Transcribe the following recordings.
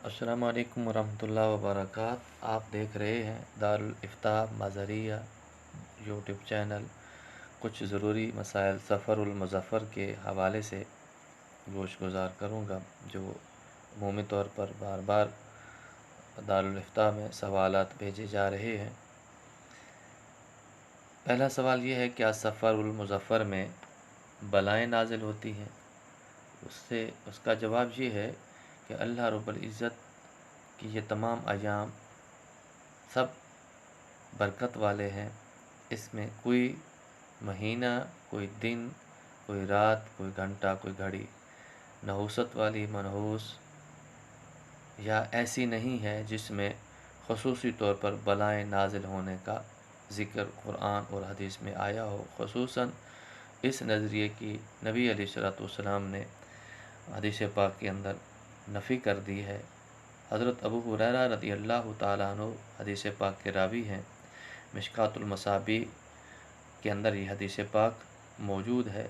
अस्सलाम वालेकुम वरहमतुल्लाहि वबरकात। आप देख रहे हैं दारुल इफ्ताह मज़हरिया यूट्यूब चैनल। कुछ ज़रूरी मसाइल सफ़रुल मुज़फ़्फ़र के हवाले से गोश गुज़ार करूँगा, जो अमूमी तौर पर बार बार दारुल इफ्ताह में सवालात भेजे जा रहे हैं। पहला सवाल ये है, क्या सफ़रुल मुज़फ़्फ़र में बलाएँ नाज़िल होती हैं? उसका जवाब ये है कि अल्लाह रब्बुल इज़्ज़त कि ये तमाम अयाम सब बरकत वाले हैं। इसमें कोई महीना, कोई दिन, कोई रात, कोई घंटा, कोई घड़ी नहूसत वाली मनहूस या ऐसी नहीं है जिसमें ख़ुसूसी तौर पर बलाएँ नाज़िल होने का ज़िक्र कुरान और हदीस में आया हो। ख़ुसूसन इस नज़रिए की नबी अलैहिस्सलाम ने हदीस पाक के अंदर नफ़ी कर दी है। हज़रत अबू हुरैरा रज़ियल्लाहु ताला अन्हु हदीस पाक के रावी हैं। मिशकातुल मसाबी के अंदर ये हदीस पाक मौजूद है।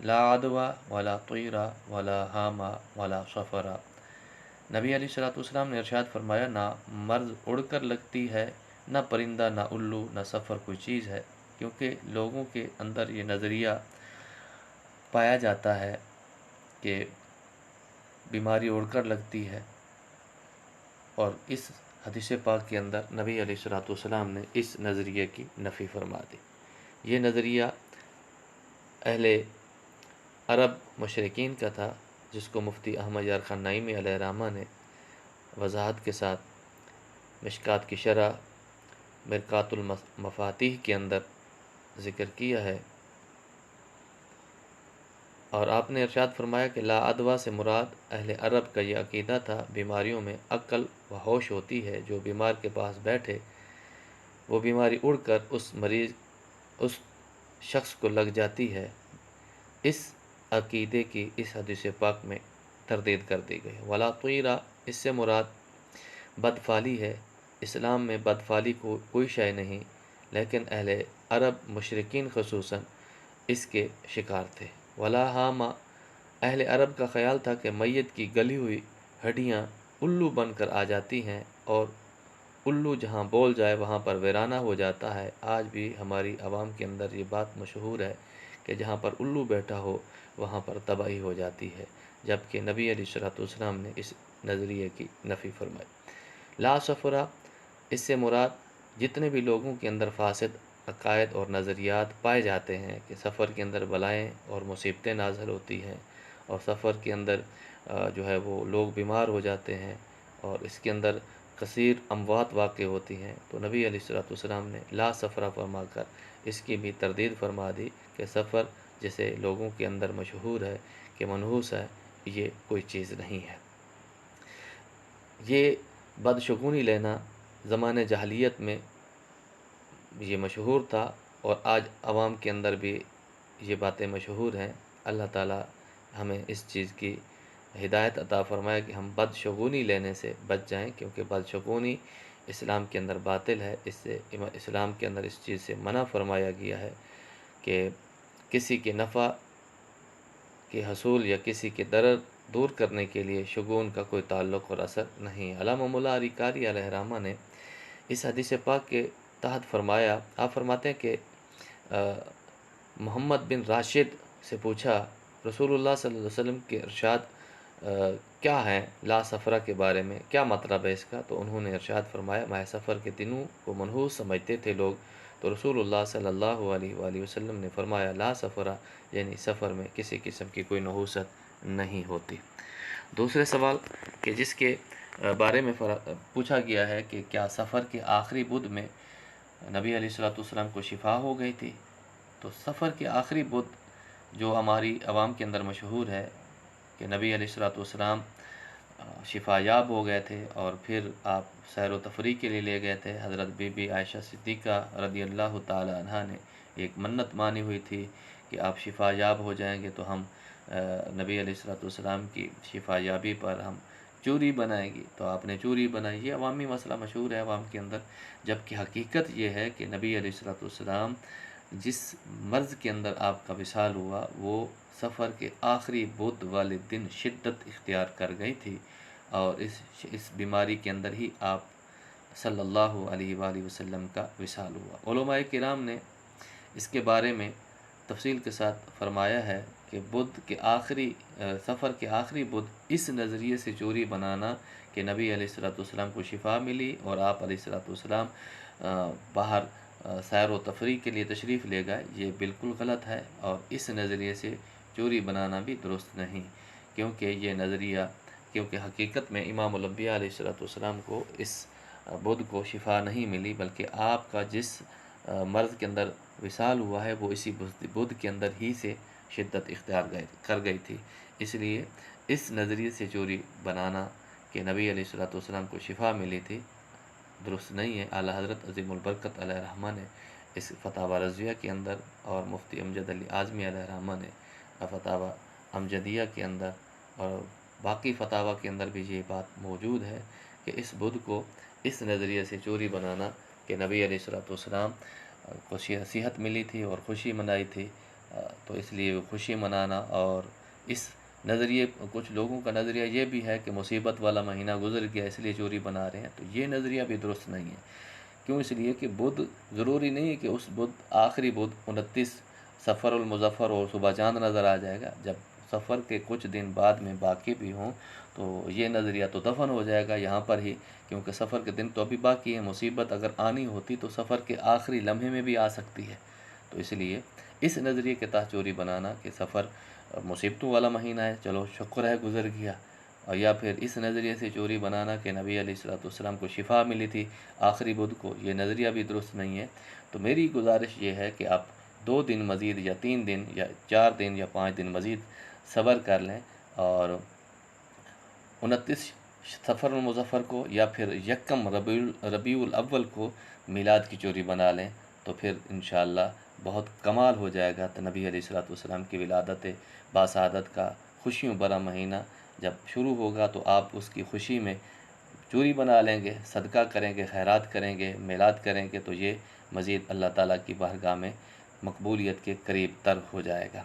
ला अदवा वला तयरा वला हामा वला सफ़रा। नबी अलैहिस्सलाम ने इरशाद फरमाया, ना मर्ज़ उड़ कर लगती है, ना परिंदा, ना उल्लू, ना सफ़र कोई चीज़ है। क्योंकि लोगों के अंदर ये नज़रिया पाया जाता है कि बीमारी उड़ कर लगती है, और इस हदीस पाक के अंदर नबी अलैहिस्सलाम ने इस नज़रिए की नफ़ी फरमा दी। ये नज़रिया अहले अरब मुशरिकीन का था, जिसको मुफ्ती अहमद यार खान नईमी अलैहिर्रहमा ने वज़ाहत के साथ मिशकात की शरह मिरकातुल मफातीह के अंदर ज़िक्र किया है। और आपने इरशाद फरमाया कि ला अदवा से मुराद अहले अरब का ये अकीदा था, बीमारियों में अक्ल व होश होती है। जो बीमार के पास बैठे वो बीमारी उड़कर उस शख्स को लग जाती है। इस अकीदे की इस हदीस पाक में तरदीद कर दी गई। वला तयरा, इससे मुराद बदफाली है। इस्लाम में बदफाली को कोई शय नहीं, लेकिन अहले अरब मुशरिकीन ख़ुसूसन इसके शिकार थे। वला हामा, अहले अरब का ख़याल था कि मैयत की गली हुई हड्डियाँ उल्लू बनकर आ जाती हैं, और उल्लू जहाँ बोल जाए वहाँ पर वीराना हो जाता है। आज भी हमारी आवाम के अंदर ये बात मशहूर है कि जहाँ पर उल्लू बैठा हो वहाँ पर तबाही हो जाती है, जबकि नबी अलैहिस्सलाम ने इस नज़रिए की नफ़ी फरमाई। ला सफ़रा, इससे मुराद जितने भी लोगों के अंदर फासिद अकायद और नज़रियात पाए जाते हैं कि सफ़र के अंदर बलाएँ और मुसीबतें नाज़िल होती हैं, और सफ़र के अंदर जो है वो लोग बीमार हो जाते हैं, और इसके अंदर कसीर अमवात वाक़ होती हैं, तो नबी अलैहिस्सलाम ने ला सफ़रा फरमा कर इसकी भी तरदीद फरमा दी कि सफ़र जैसे लोगों के अंदर मशहूर है कि मनहूस है, ये कोई चीज़ नहीं है। ये बदशगुनी लेना ज़माने जahलियत में ये मशहूर था, और आज आवाम के अंदर भी ये बातें मशहूर हैं। अल्लाह ताला हमें इस चीज़ की हिदायत अता फ़रमाए कि हम बदशगुनी लेने से बच जाएं, क्योंकि बदशगुनी इस्लाम के अंदर बातिल है। इससे इस्लाम के अंदर इस चीज़ से मना फ़रमाया गया है कि किसी के नफ़ा के हसूल या किसी के दर्द दूर करने के लिए शगुन का कोई ताल्लुक़ और असर नहीं। अल्लामा मुल्ला अली कारी अलैहिर्रहमा ने इस हदीस पाक के तहत फरमाया, आप फरमाते हैं कि मोहम्मद बिन राशिद से पूछा रसूलुल्लाह सल्लल्लाहु अलैहि वसल्लम के इरशाद क्या हैं ला सफ़रा के बारे में, क्या मतलब है इसका? तो उन्होंने इरशाद फरमाया, माह सफ़र के दिनों को मनहूस समझते थे लोग, तो रसूलुल्लाह सल्लल्लाहु अलैहि वसल्लम ने फरमाया ला सफ़रा, यानी सफ़र में किसी किस्म की कोई नहूसत नहीं होती। दूसरे सवाल कि जिसके बारे में पूछा गया है कि क्या सफ़र के आखिरी बुध में नबी अलैहिस्सलाम को शिफा हो गई थी? तो सफ़र के आखिरी बुध जो हमारी आवाम के अंदर मशहूर है कि नबी अलैहिस्सलाम शिफा याब हो गए थे, और फिर आप सैर व तफरीह के लिए ले गए थे। हज़रत बीबी आयशा सिद्दीक़ा रज़ियल्लाहु ताला अन्हा ने एक मन्नत मानी हुई थी कि आप शिफा याब हो जाएंगे तो हम नबी अलैहिस्सलाम की शिफा याबी पर हम चूरी बनाएगी। तो आपने चूरी बनाई। ये अवामी मसला मशहूर है अवाम के अंदर, जबकि हकीकत ये है कि नबी अलैहिस्सलाम जिस मर्ज़ के अंदर आपका विसाल हुआ वो सफ़र के आखिरी बुध वाले दिन शिद्दत इख्तियार कर गई थी। اور اس بیماری کے اندر ہی آپ صلی اللہ علیہ وآلہ وسلم کا وصال ہوا۔ علماء کرام نے اس کے بارے میں تفصیل کے ساتھ فرمایا ہے کہ بدھ کے آخری سفر کے آخری بدھ اس نظریے سے چوری بنانا کہ نبی علیہ الصلوۃ والسلام کو شفا ملی اور آپ علیہ الصلوۃ والسلام باہر سیر و تفریح کے لیے تشریف لے گئے، یہ بالکل غلط ہے، اور اس نظریے سے چوری بنانا بھی درست نہیں، کیونکہ حقیقت میں امام الانبیاء علیہ الصلوۃ والسلام کو اس بدھ کو شفا نہیں ملی، بلکہ آپ کا جس مرض کے اندر وصال ہوا ہے وہ اسی بدھ کے اندر ہی سے شدت اختیار کر گئی تھی۔ اس لیے اس نظریے سے چوری بنانا کہ نبی علیہ الصلوۃ والسلام کو شفا ملی تھی درست نہیں ہے۔ اعلیٰ حضرت عظیم البرکت علیہ الرحمہ نے اس فتاوی رضویہ کے اندر اور مفتی امجد علی اعظمی علیہ الرحمہ نے فتاوی امجدیہ کے اندر اور باقی فتاوی کے اندر بھی یہ بات موجود ہے کہ اس بدھ کو اس نظریے سے چوری بنانا کہ نبی علیہ الصلوۃ والسلام کو صحت ملی تھی اور خوشی منائی تھی، تو اس لیے خوشی منانا، اور اس نظریے کچھ لوگوں کا نظریہ یہ بھی ہے کہ مصیبت والا مہینہ گزر گیا اس لیے چوری بنا رہے ہیں، تو یہ نظریہ بھی درست نہیں ہے۔ کیوں؟ اس لیے کہ بدھ ضروری نہیں ہے کہ اس بدھ آخری بدھ 29 صفر المظفر اور صبح چاند نظر آ جائے گا، جب سفر کے کچھ دن بعد میں باقی بھی ہوں تو یہ نظریہ تو دفن ہو جائے گا یہاں پر ہی، کیونکہ سفر کے دن تو ابھی باقی ہے، مصیبت اگر آنی ہوتی تو سفر کے آخری لمحے میں بھی آ سکتی ہے، تو اس لیے اس نظریے کے تحت چوری بنانا کہ سفر مصیبتوں والا مہینہ ہے، چلو شکر ہے گزر گیا، اور یا پھر اس نظریے سے چوری بنانا کہ نبی علیہ الصلوۃ والسلام کو شفا ملی تھی آخری بدھ کو، یہ نظریہ بھی درست نہیں ہے۔ تو میری گزارش یہ ہے کہ آپ 2 دن مزید یا 3 دن یا 4 دن یا 5 دن مزید صبر کر لیں، اور 29 صفر المظفر کو یا پھر یکم ربیع الاول کو میلاد کی چوری بنا لیں، تو پھر انشاءاللہ بہت کمال ہو جائے گا۔ تو نبی علیہ الصلوۃ والسلام کی ولادت باسعادت کا خوشیوں بھرا مہینہ جب شروع ہوگا تو آپ اس کی خوشی میں چوری بنا لیں گے، صدقہ کریں گے، خیرات کریں گے، میلاد کریں گے، تو یہ مزید اللہ تعالیٰ کی بارگاہ میں مقبولیت کے قریب تر ہو جائے گا۔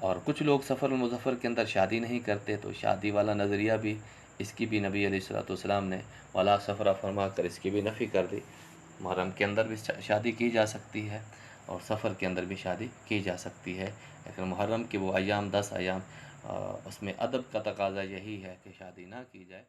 اور کچھ لوگ سفر المظفر کے اندر شادی نہیں کرتے، تو شادی والا نظریہ بھی اس کی بھی نبی علیہ الصلوۃ والسلام نے ولا سفرہ فرما کر اس کی بھی نفی کر دی۔ محرم کے اندر بھی شادی کی جا سکتی ہے اور سفر کے اندر بھی شادی کی جا سکتی ہے، لیکن محرم کے وہ ایام 10 ایام اس میں ادب کا تقاضا یہی ہے کہ شادی نہ کی جائے۔